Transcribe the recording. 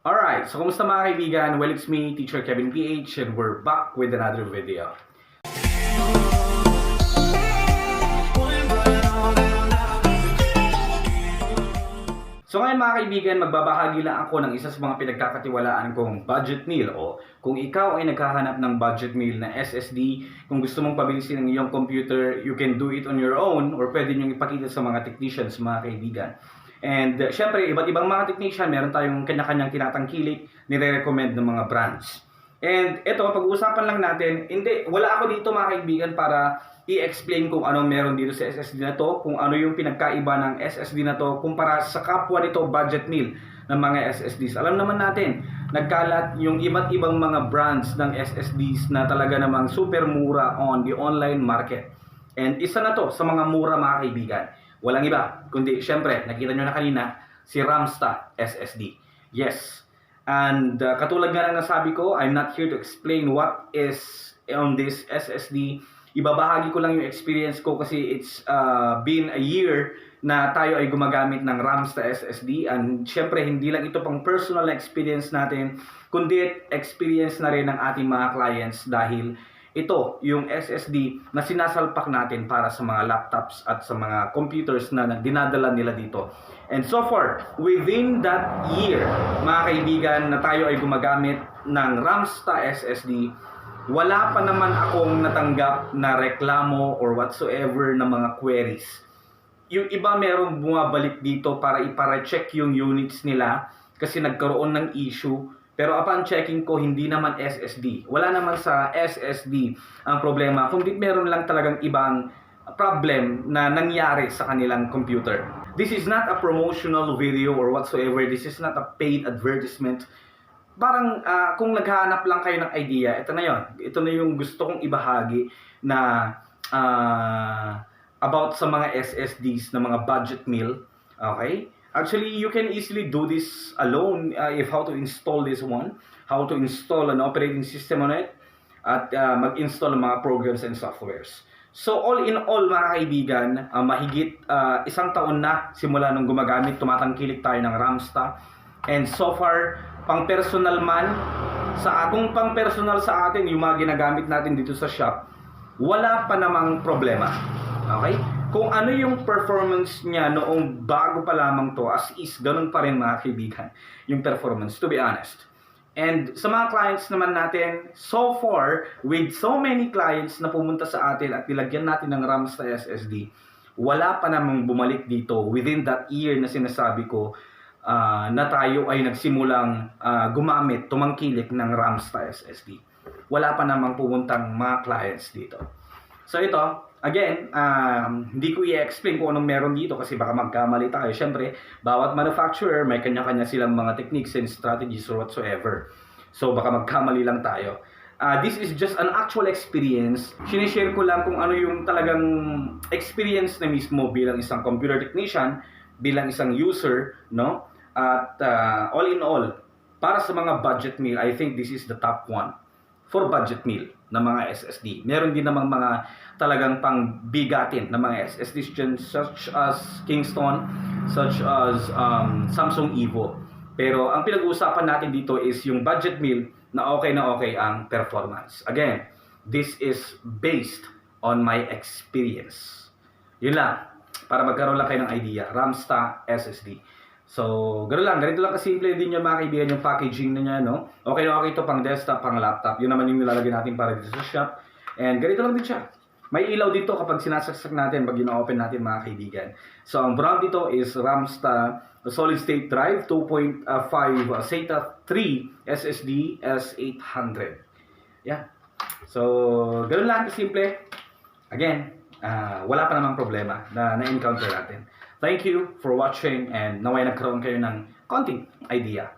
Alright, so kumusta mga kaibigan? Well, it's me, Teacher Kevin PH, and we're back with another video. So ngayon mga kaibigan, magbabahagi lang ako ng isa sa mga pinagkakatiwalaan kong budget meal o kung ikaw ay naghahanap ng budget meal na SSD, kung gusto mong pabilisin ang iyong computer, you can do it on your own or pwede nyo ipakita sa mga technicians mga kaibigan. And syempre, iba't ibang mga technician, meron tayong kanya-kanyang tinatangkilik, nire-recommend ng mga brands. And ito, pag-uusapan lang natin, wala ako dito mga kaibigan para i-explain kung anong meron dito sa SSD na to, kung ano yung pinagkaiba ng SSD na to kumpara sa kapwa nito budget meal ng mga SSDs. Alam naman natin, nagkalat yung iba't ibang mga brands ng SSDs na talaga namang super mura on the online market. And isa na to sa mga mura mga kaibigan. Walang iba, kundi syempre, nakita nyo na kanina, si Ramsta SSD. Yes. And katulad nga ng nasabi ko, I'm not here to explain what is on this SSD. Ibabahagi ko lang yung experience ko kasi it's been a year na tayo ay gumagamit ng Ramsta SSD. And syempre, hindi lang ito pang personal experience natin, kundi experience na rin ng ating mga clients dahil ito yung SSD na sinasalpak natin para sa mga laptops at sa mga computers na dinadala nila dito. And so far, within that year, mga kaibigan, na tayo ay gumagamit ng Ramsta SSD, wala pa naman akong natanggap na reklamo or whatsoever na mga queries. Yung iba merong bumabalik dito para ipare-check yung units nila kasi nagkaroon ng issue. Pero upon checking ko, hindi naman SSD. Wala naman sa SSD ang problema. Kundi meron lang talagang ibang problem na nangyari sa kanilang computer. This is not a promotional video or whatsoever. This is not a paid advertisement. Parang kung naghahanap lang kayo ng idea, ito na yon. Ito na yung gusto kong ibahagi na about sa mga SSDs na mga budget meal. Okay? Actually, you can easily do this alone if how to install this one, how to install an operating system on it, at mag-install ng mga programs and softwares. So all in all mga kaibigan, mahigit isang taon na simula nung gumagamit, tumatangkilik tayo ng Ramsta. And so far, pang personal man, kung pang personal sa atin, yung mga ginagamit natin dito sa shop, wala pa namang problema. Okay? Kung ano yung performance niya noong bago pa lamang to, as is, ganun pa rin mga kaibigan, yung performance, to be honest. And sa mga clients naman natin, so far, with so many clients na pumunta sa atin at nilagyan natin ng Ramsta SSD, wala pa namang bumalik dito within that year na sinasabi ko na tayo ay nagsimulang gumamit, tumangkilik ng Ramsta SSD. Wala pa namang pumuntang mga clients dito. So ito, again, hindi ko i-explain kung anong meron dito kasi baka magkamali tayo. Siyempre, bawat manufacturer may kanya-kanya silang mga techniques and strategies or whatsoever. So baka magkamali lang tayo. This is just an actual experience. Sinishare ko lang kung ano yung talagang experience na mismo bilang isang computer technician, bilang isang user, no? At all in all, para sa mga budget meal, I think this is the top one for budget meal na mga SSD. Meron din namang mga talagang pang bigatin na mga SSD such as Kingston, such as Samsung Evo. Pero ang pinag-uusapan natin dito is yung budget meal na okay ang performance. Again, this is based on my experience. Yun lang, para magkaroon lang kayo ng idea. Ramsta SSD. So, ganito lang kasimple din yung mga kaibigan yung packaging na niya, no? Okay ito pang desktop, pang laptop. Yun naman yung nilalagay natin para dito sa shop. And ganito lang din siya. May ilaw dito kapag sinasaksak natin, pag ina-open natin mga kaibigan. So, ang brand dito is Ramsta Solid State Drive 2.5 SATA 3 SSD S800. Yeah. So, ganun lang kasimple. Again, wala pa namang problema na na-encounter natin. Thank you for watching and naway nagkaroon kayo ng konting idea